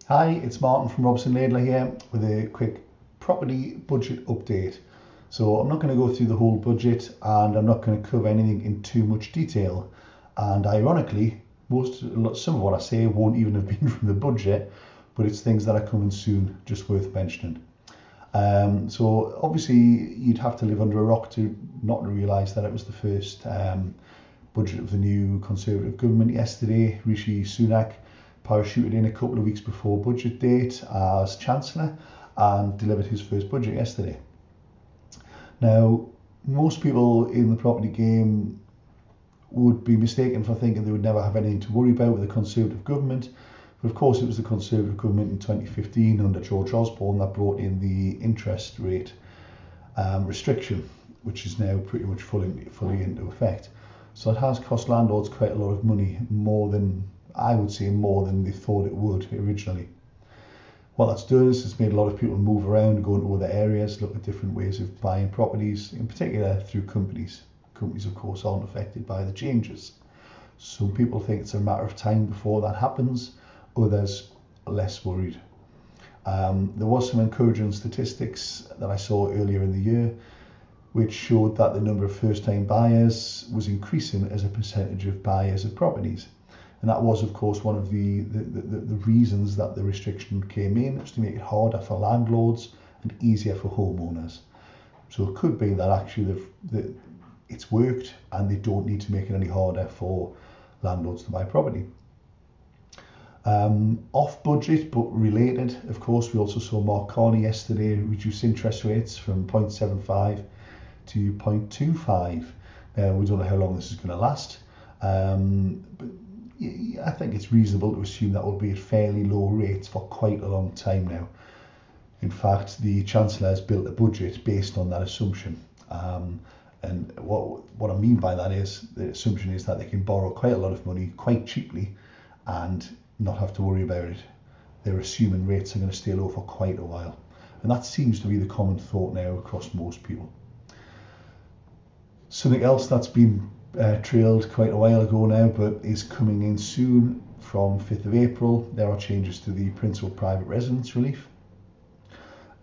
Hi, it's Martin from Robson Laidler here with a quick property budget update. So I'm not going to go through the whole budget and I'm not going to cover anything in too much detail. And ironically, some of what I say won't even have been from the budget, but it's things that are coming soon, just worth mentioning. So obviously you'd have to live under a rock to not realise that it was the first budget of the new Conservative government yesterday. Rishi Sunak parachuted in a couple of weeks before budget date as Chancellor and delivered his first budget yesterday. Now, most people in the property game would be mistaken for thinking they would never have anything to worry about with a Conservative government. But of course, it was the Conservative government in 2015 under George Osborne that brought in the interest rate restriction, which is now pretty much fully into effect. So it has cost landlords quite a lot of money, more than they thought it would originally. What that's done is it's made a lot of people move around, go into other areas, look at different ways of buying properties, in particular through companies. Companies, of course, aren't affected by the changes. Some people think it's a matter of time before that happens, others are less worried. There was some encouraging statistics that I saw earlier in the year, which showed that the number of first-time buyers was increasing as a percentage of buyers of properties. And that was, of course, one of the reasons that the restriction came in, was to make it harder for landlords and easier for homeowners. So it could be that actually it's worked and they don't need to make it any harder for landlords to buy property. Off budget but related, of course, we also saw Mark Carney yesterday reduce interest rates from 0.75 to 0.25. We don't know how long this is going to last, but I think it's reasonable to assume that will be at fairly low rates for quite a long time now. In fact, the Chancellor has built a budget based on that assumption. And what I mean by that is the assumption is that they can borrow quite a lot of money quite cheaply and not have to worry about it. They're assuming rates are going to stay low for quite a while. And that seems to be the common thought now across most people. Something else that's been trailed quite a while ago now, but is coming in soon from 5th of April. There are changes to the principal private residence relief.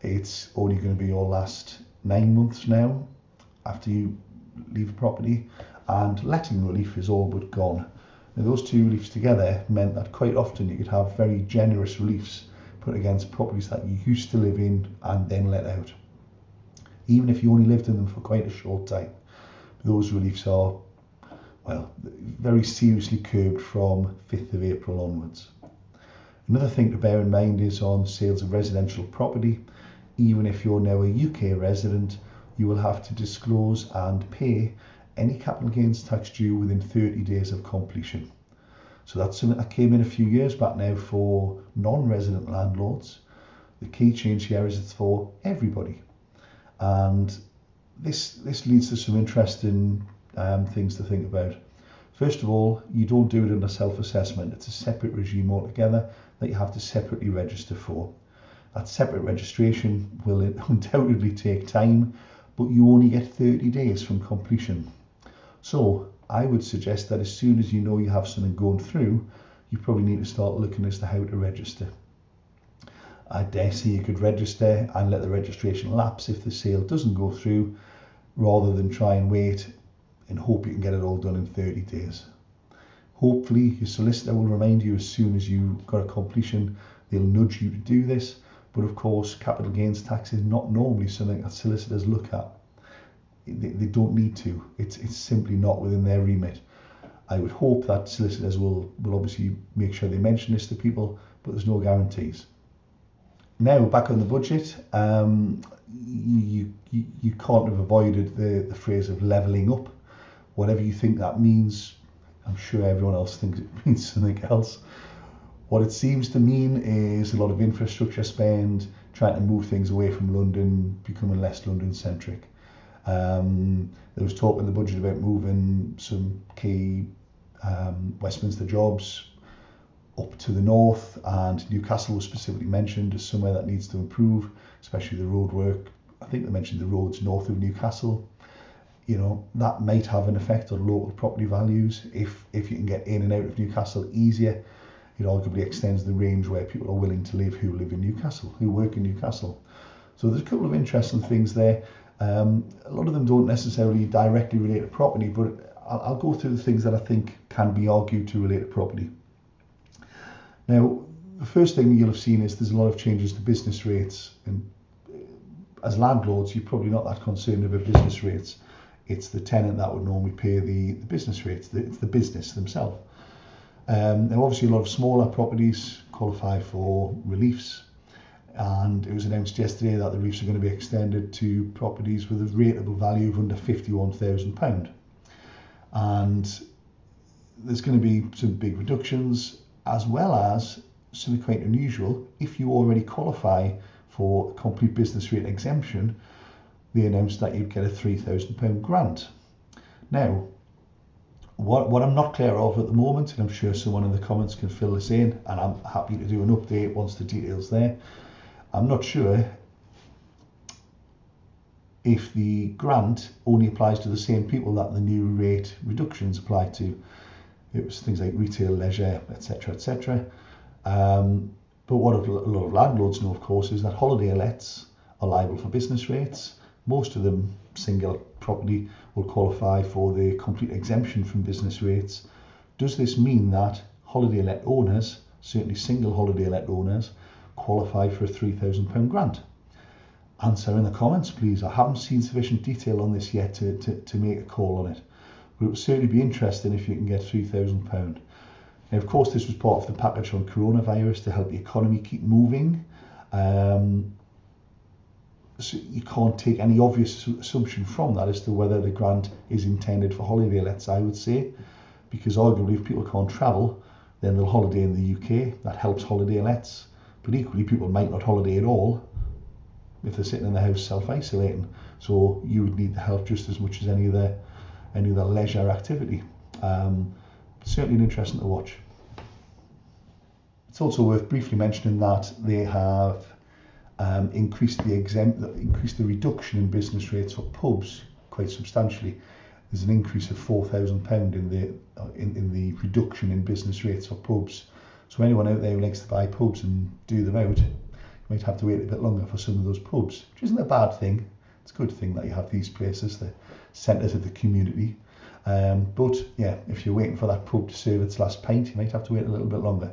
It's only going to be your last 9 months now after you leave a property, and letting relief is all but gone. Now, those two reliefs together meant that quite often you could have very generous reliefs put against properties that you used to live in and then let out, even if you only lived in them for quite a short time. Those reliefs are, well, very seriously curbed from 5th of April onwards. Another thing to bear in mind is on sales of residential property. Even if you're now a UK resident, you will have to disclose and pay any capital gains tax due within 30 days of completion. So that's something that came in a few years back now for non-resident landlords. The key change here is it's for everybody. And this leads to some interesting things to think about. First of all, you don't do it under self-assessment. It's a separate regime altogether that you have to separately register for. That separate registration will undoubtedly take time, but you only get 30 days from completion. So I would suggest that as soon as you know you have something going through, you probably need to start looking as to how to register. I dare say you could register and let the registration lapse if the sale doesn't go through, rather than try and wait and hope you can get it all done in 30 days. Hopefully your solicitor will remind you as soon as you've got a completion. They'll nudge you to do this, but of course capital gains tax is not normally something that solicitors look at. They don't need to. It's simply not within their remit. I would hope that solicitors will obviously make sure they mention this to people, but there's no guarantees. Now back on the budget, you can't have avoided the phrase of levelling up. Whatever you think that means, I'm sure everyone else thinks it means something else. What it seems to mean is a lot of infrastructure spend, trying to move things away from London, becoming less London-centric. There was talk in the budget about moving some key Westminster jobs up to the north, and Newcastle was specifically mentioned as somewhere that needs to improve, especially the road work. I think they mentioned the roads north of Newcastle. You know, that might have an effect on local property values if you can get in and out of Newcastle easier. it arguably extends the range where people are willing to live who live in Newcastle, who work in Newcastle. So there's a couple of interesting things there. A lot of them don't necessarily directly relate to property, but I'll go through the things that I think can be argued to relate to property. Now, the first thing you'll have seen is there's a lot of changes to business rates, and as landlords, you're probably not that concerned about business rates. It's the tenant that would normally pay the business rates. It's the business themselves. Now, obviously, a lot of smaller properties qualify for reliefs, and it was announced yesterday that the reliefs are going to be extended to properties with a rateable value of under £51,000. And there's going to be some big reductions, as well as something quite unusual. If you already qualify for a complete business rate exemption, they announced that you'd get a £3,000 grant. Now, what I'm not clear of at the moment, and I'm sure someone in the comments can fill this in, and I'm happy to do an update once the detail's there. I'm not sure if the grant only applies to the same people that the new rate reductions apply to. It was things like retail, leisure, etc., etc. But what a lot of landlords know, of course, is that holiday lets are liable for business rates. Most of them, single property, will qualify for the complete exemption from business rates. Does this mean that holiday let owners, certainly single holiday let owners, qualify for a £3,000 grant? Answer in the comments, please. I haven't seen sufficient detail on this yet to make a call on it, but it would certainly be interesting if you can get £3,000. Now, of course, this was part of the package on coronavirus to help the economy keep moving. So you can't take any obvious assumption from that as to whether the grant is intended for holiday lets, I would say, because arguably if people can't travel, then they'll holiday in the UK. That helps holiday lets, but equally people might not holiday at all if they're sitting in the house self-isolating. So you would need the help just as much as any other leisure activity. Certainly interesting to watch. It's also worth briefly mentioning that they have increased the reduction in business rates for pubs quite substantially. There's an increase of £4,000 in the reduction in business rates for pubs. So anyone out there who likes to buy pubs and do them out, you might have to wait a bit longer for some of those pubs, which isn't a bad thing. It's a good thing that you have these places, the centres of the community. But yeah, if you're waiting for that pub to serve its last pint, you might have to wait a little bit longer.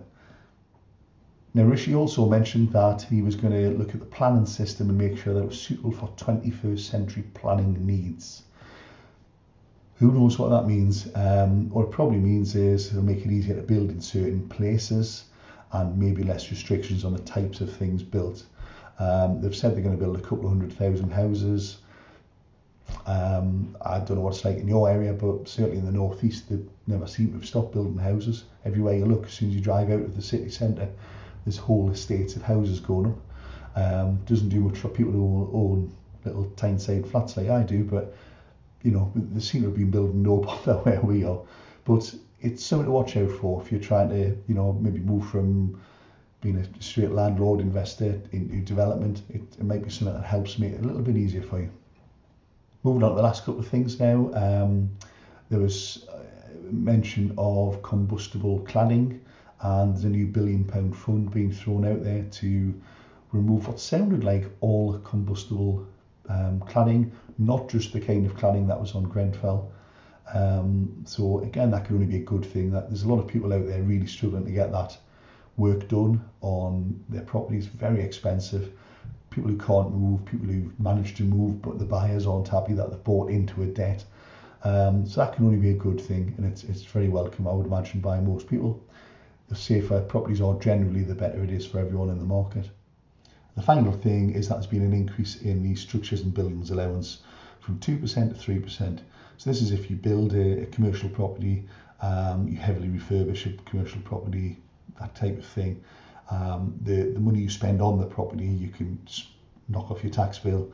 Now, Rishi also mentioned that he was going to look at the planning system and make sure that it was suitable for 21st century planning needs. Who knows what that means? What it probably means is it'll make it easier to build in certain places and maybe less restrictions on the types of things built. They've said they're going to build a couple of 100,000 houses. I don't know what it's like in your area, but certainly in the northeast, they never seem to have stopped building houses. Everywhere you look, as soon as you drive out of the city centre, there's whole estates of houses going up. Doesn't do much for people who own little tiny-side flats like I do, but you know, they seem to have been building no bother where we are. But it's something to watch out for if you're trying to, you know, maybe move from being a straight landlord investor into development. It might be something that helps make it a little bit easier for you. Moving on to the last couple of things now. There was mention of combustible cladding, and there's a new £1 billion fund being thrown out there to remove what sounded like all combustible cladding, not just the kind of cladding that was on Grenfell. So again, that could only be a good thing. That there's a lot of people out there really struggling to get that work done on their properties. Very expensive. People who can't move, people who've managed to move, but the buyers aren't happy that they've bought into a debt. So that can only be a good thing, and it's very welcome, I would imagine, by most people. The safer properties are generally, the better it is for everyone in the market. The final thing is that there's been an increase in the structures and buildings allowance from 2% to 3%. So this is if you build a commercial property, you heavily refurbish a commercial property, that type of thing. The money you spend on the property, you can knock off your tax bill.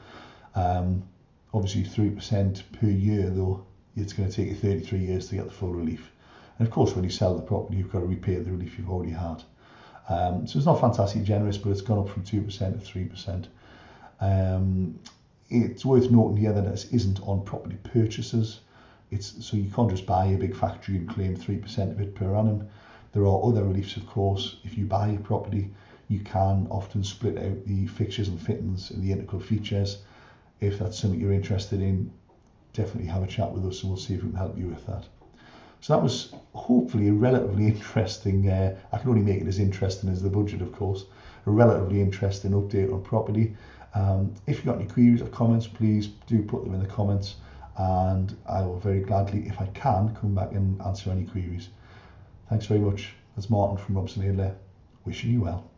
Obviously 3% per year though, it's going to take you 33 years to get the full relief. And of course, when you sell the property, you've got to repay the relief you've already had. So it's not fantastic generous, but it's gone up from 2% to 3%. It's worth noting here that this isn't on property purchases. So you can't just buy a big factory and claim 3% of it per annum. There are other reliefs, of course. If you buy a property, you can often split out the fixtures and fittings and the integral features. If that's something you're interested in, definitely have a chat with us and we'll see if we can help you with that. So that was hopefully a relatively interesting, I can only make it as interesting as the budget, of course, a relatively interesting update on property. If you've got any queries or comments, please do put them in the comments, and I will very gladly, if I can, come back and answer any queries. Thanks very much. That's Martin from Robson Adler, wishing you well.